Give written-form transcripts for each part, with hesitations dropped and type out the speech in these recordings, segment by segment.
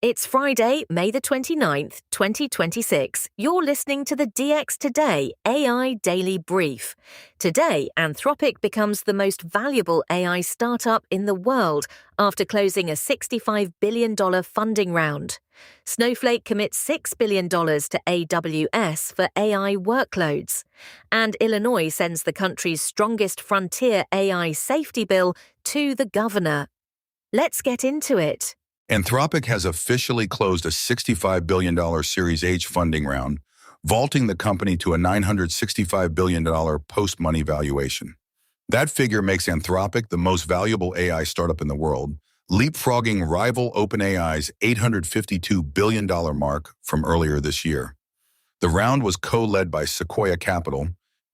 It's Friday, May the 29th, 2026. You're listening to the DX Today AI Daily Brief. Today, Anthropic becomes the most valuable AI startup in the world after closing a $65 billion funding round. Snowflake commits $6 billion to AWS for AI workloads. And Illinois sends the country's strongest frontier AI safety bill to the governor. Let's get into it. Anthropic has officially closed a $65 billion Series H funding round, vaulting the company to a $965 billion post-money valuation. That figure makes Anthropic the most valuable AI startup in the world, leapfrogging rival OpenAI's $852 billion mark from earlier this year. The round was co-led by Sequoia Capital,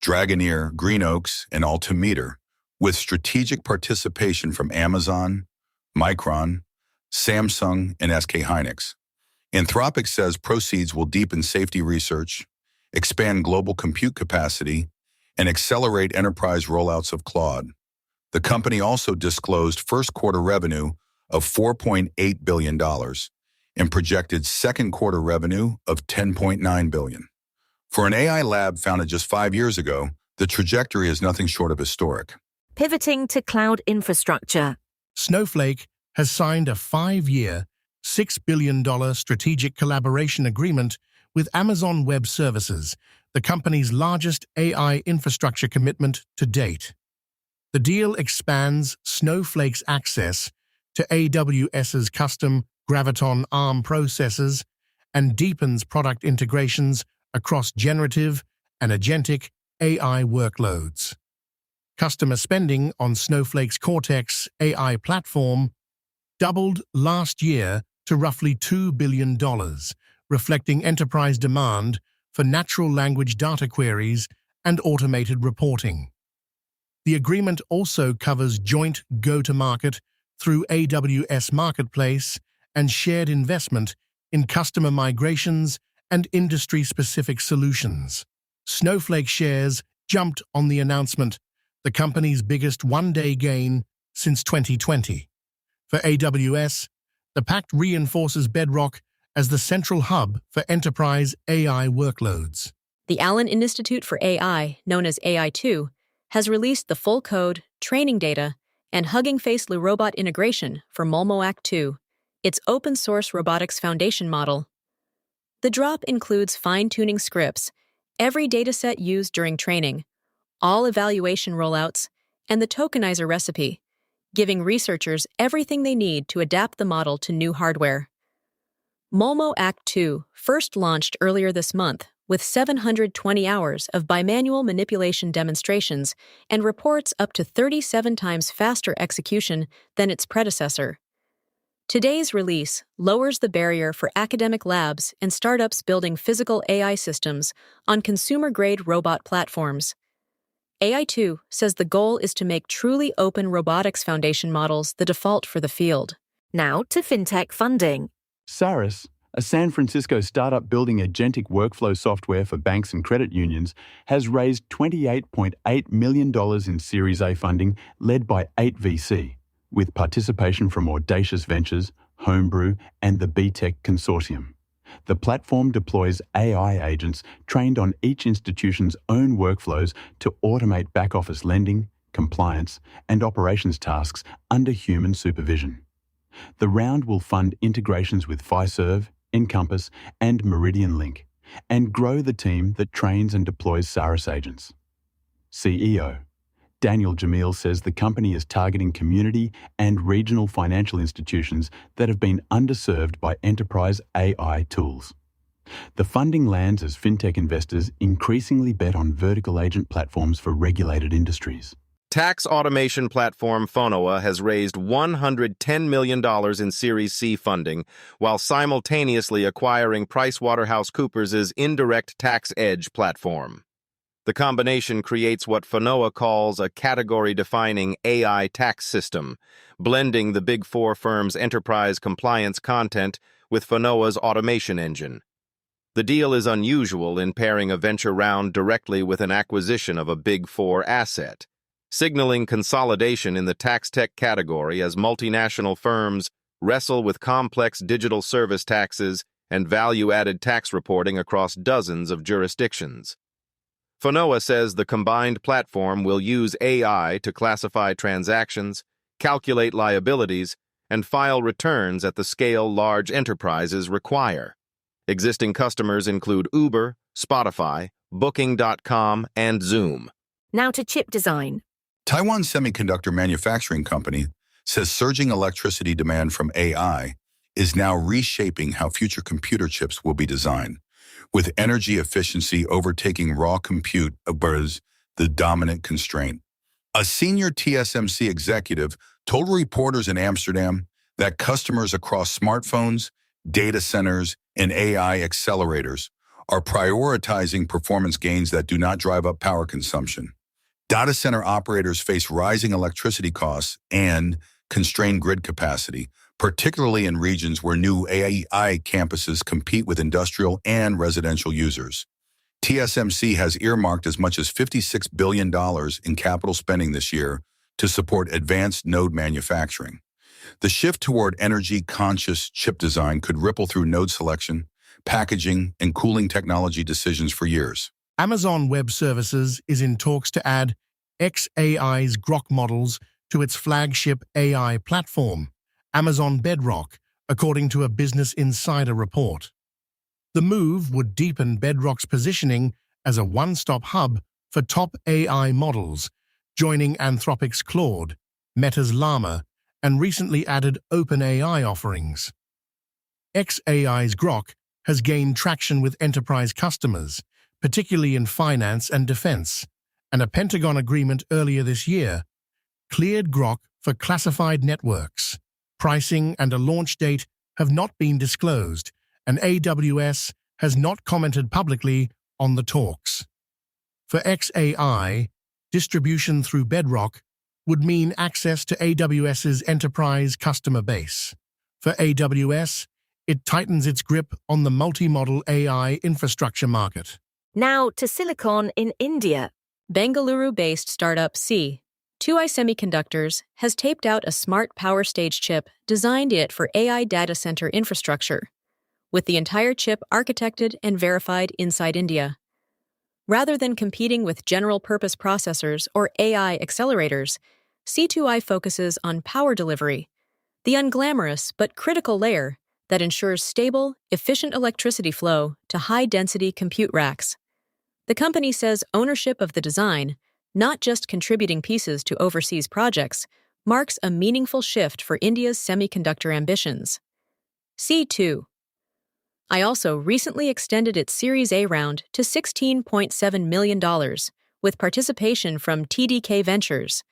Dragoneer, Green Oaks, and Altimeter, with strategic participation from Amazon, Micron, Samsung, and SK Hynix. Anthropic says proceeds will deepen safety research, expand global compute capacity, and accelerate enterprise rollouts of Claude. The company also disclosed first quarter revenue of $4.8 billion and projected second quarter revenue of $10.9 billion. For an AI lab founded just 5 years ago, the trajectory is nothing short of historic. Pivoting to cloud infrastructure. Snowflake has signed a 5-year, $6 billion strategic collaboration agreement with Amazon Web Services, the company's largest AI infrastructure commitment to date. The deal expands Snowflake's access to AWS's custom Graviton ARM processors and deepens product integrations across generative and agentic AI workloads. Customer spending on Snowflake's Cortex AI platform doubled last year to roughly $2 billion, reflecting enterprise demand for natural language data queries and automated reporting. The agreement also covers joint go-to-market through AWS Marketplace and shared investment in customer migrations and industry-specific solutions. Snowflake shares jumped on the announcement, the company's biggest one-day gain since 2020. For AWS, the pact reinforces Bedrock as the central hub for enterprise AI workloads. The Allen Institute for AI, known as AI2, has released the full code, training data, and Hugging Face robot integration for MolmoAct 2, its open-source robotics foundation model. The drop includes fine-tuning scripts, every dataset used during training, all evaluation rollouts, and the tokenizer recipe, giving researchers everything they need to adapt the model to new hardware. MolmoAct 2 first launched earlier this month with 720 hours of bimanual manipulation demonstrations and reports up to 37 times faster execution than its predecessor. Today's release lowers the barrier for academic labs and startups building physical AI systems on consumer-grade robot platforms. AI2 says the goal is to make truly open robotics foundation models the default for the field. Now to fintech funding. Saris, a San Francisco startup building agentic workflow software for banks and credit unions, has raised $28.8 million in Series A funding led by 8VC, with participation from Audacious Ventures, Homebrew, and the BTech Consortium. The platform deploys AI agents trained on each institution's own workflows to automate back-office lending, compliance, and operations tasks under human supervision. The round will fund integrations with Fiserv, Encompass, and Meridian Link, and grow the team that trains and deploys Saris agents. CEO Daniel Jamil says the company is targeting community and regional financial institutions that have been underserved by enterprise AI tools. The funding lands as fintech investors increasingly bet on vertical agent platforms for regulated industries. Tax automation platform Fonoa has raised $110 million in Series C funding, while simultaneously acquiring PricewaterhouseCoopers's indirect tax edge platform. The combination creates what Fonoa calls a category-defining AI tax system, blending the Big Four firm's enterprise compliance content with Fonoa's automation engine. The deal is unusual in pairing a venture round directly with an acquisition of a Big Four asset, signaling consolidation in the tax tech category as multinational firms wrestle with complex digital service taxes and value-added tax reporting across dozens of jurisdictions. Fonoa says the combined platform will use AI to classify transactions, calculate liabilities, and file returns at the scale large enterprises require. Existing customers include Uber, Spotify, Booking.com, and Zoom. Now to chip design. Taiwan Semiconductor Manufacturing Company says surging electricity demand from AI is now reshaping how future computer chips will be designed, with energy efficiency overtaking raw compute as the dominant constraint. A senior TSMC executive told reporters in Amsterdam that customers across smartphones, data centers, and AI accelerators are prioritizing performance gains that do not drive up power consumption. Data center operators face rising electricity costs and constrained grid capacity, particularly in regions where new AI campuses compete with industrial and residential users. TSMC has earmarked as much as $56 billion in capital spending this year to support advanced node manufacturing. The shift toward energy-conscious chip design could ripple through node selection, packaging, and cooling technology decisions for years. Amazon Web Services is in talks to add xAI's Grok models to its flagship AI platform, Amazon Bedrock, according to a Business Insider report. The move would deepen Bedrock's positioning as a one-stop hub for top AI models, joining Anthropic's Claude, Meta's Llama, and recently added OpenAI offerings. xAI's Grok has gained traction with enterprise customers, particularly in finance and defense, and a Pentagon agreement earlier this year cleared Grok for classified networks. Pricing and a launch date have not been disclosed, and AWS has not commented publicly on the talks. For xAI, distribution through Bedrock would mean access to AWS's enterprise customer base. For AWS, it tightens its grip on the multi-model AI infrastructure market. Now to silicon in India. Bengaluru-based startup C2i Semiconductors has taped out a smart power stage chip designed for AI data center infrastructure, with the entire chip architected and verified inside India. Rather than competing with general-purpose processors or AI accelerators, C2i focuses on power delivery, the unglamorous but critical layer that ensures stable, efficient electricity flow to high-density compute racks. The company says ownership of the design, not just contributing pieces to overseas projects, marks a meaningful shift for India's semiconductor ambitions. C2i also recently extended its Series A round to $16.7 million, with participation from TDK Ventures.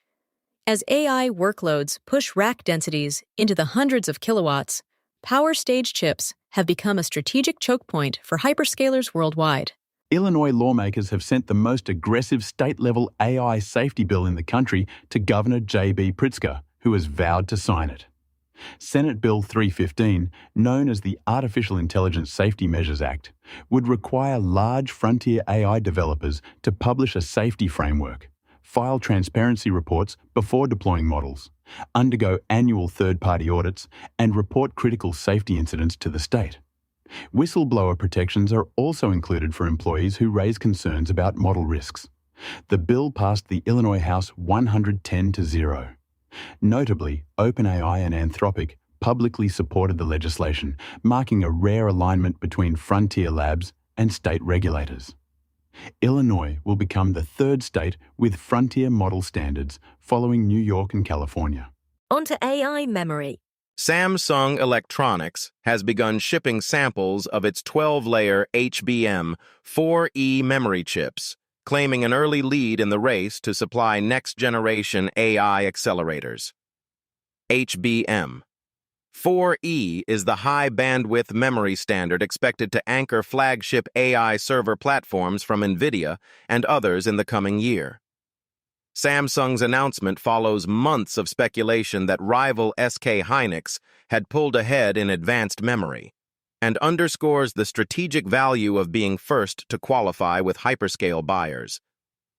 As AI workloads push rack densities into the hundreds of kilowatts, power stage chips have become a strategic choke point for hyperscalers worldwide. Illinois lawmakers have sent the most aggressive state-level AI safety bill in the country to Governor J.B. Pritzker, who has vowed to sign it. Senate Bill 315, known as the Artificial Intelligence Safety Measures Act, would require large frontier AI developers to publish a safety framework, file transparency reports before deploying models, undergo annual third-party audits, and report critical safety incidents to the state. Whistleblower protections are also included for employees who raise concerns about model risks. The bill passed the Illinois House 110-0. Notably, OpenAI and Anthropic publicly supported the legislation, marking a rare alignment between frontier labs and state regulators. Illinois will become the third state with frontier model standards, following New York and California. On to AI memory. Samsung Electronics has begun shipping samples of its 12-layer HBM4E memory chips, claiming an early lead in the race to supply next-generation AI accelerators. HBM4E is the high-bandwidth memory standard expected to anchor flagship AI server platforms from NVIDIA and others in the coming year. Samsung's announcement follows months of speculation that rival SK Hynix had pulled ahead in advanced memory, and underscores the strategic value of being first to qualify with hyperscale buyers.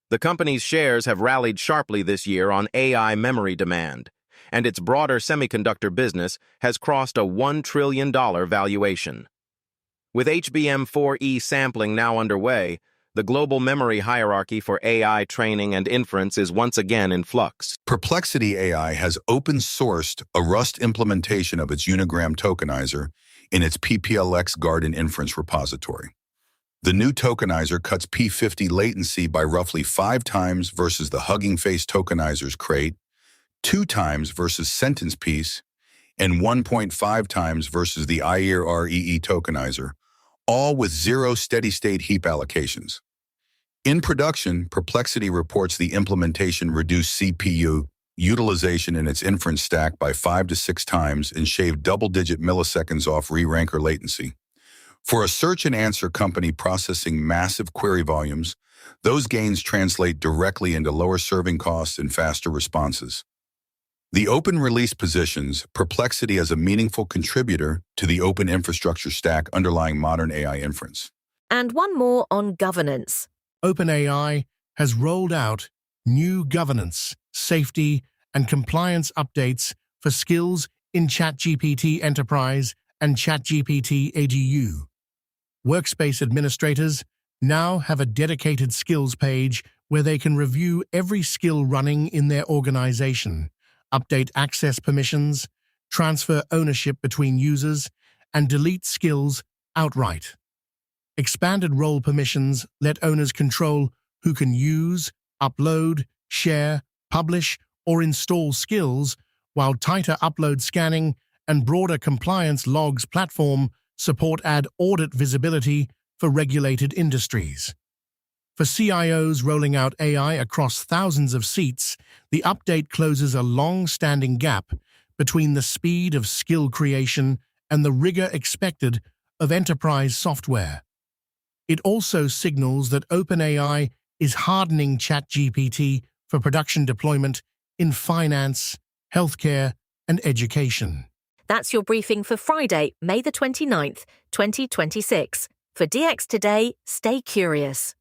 The company's shares have rallied sharply this year on AI memory demand, and its broader semiconductor business has crossed a $1 trillion valuation. With HBM4E sampling now underway, the global memory hierarchy for AI training and inference is once again in flux. Perplexity AI has open-sourced a Rust implementation of its Unigram tokenizer in its PPLX Garden inference repository. The new tokenizer cuts P50 latency by roughly 5 times versus the Hugging Face tokenizer's crate, 2 times versus sentence piece, and 1.5 times versus the IER-REE tokenizer, all with 0 steady-state heap allocations. In production, Perplexity reports the implementation reduced CPU utilization in its inference stack by 5 to 6 times and shaved double-digit milliseconds off re-ranker latency. For a search and answer company processing massive query volumes, those gains translate directly into lower serving costs and faster responses. The open release positions Perplexity as a meaningful contributor to the open infrastructure stack underlying modern AI inference. And one more on governance. OpenAI has rolled out new governance, safety, and compliance updates for skills in ChatGPT Enterprise and ChatGPT Edu. Workspace administrators now have a dedicated skills page where they can review every skill running in their organization, update access permissions, transfer ownership between users, and delete skills outright. Expanded role permissions let owners control who can use, upload, share, publish, or install skills, while tighter upload scanning and broader compliance logs platform support add audit visibility for regulated industries. For CIOs rolling out AI across thousands of seats, the update closes a long-standing gap between the speed of skill creation and the rigor expected of enterprise software. It also signals that OpenAI is hardening ChatGPT for production deployment in finance, healthcare, and education. That's your briefing for Friday, May the 29th, 2026. For DX Today, stay curious.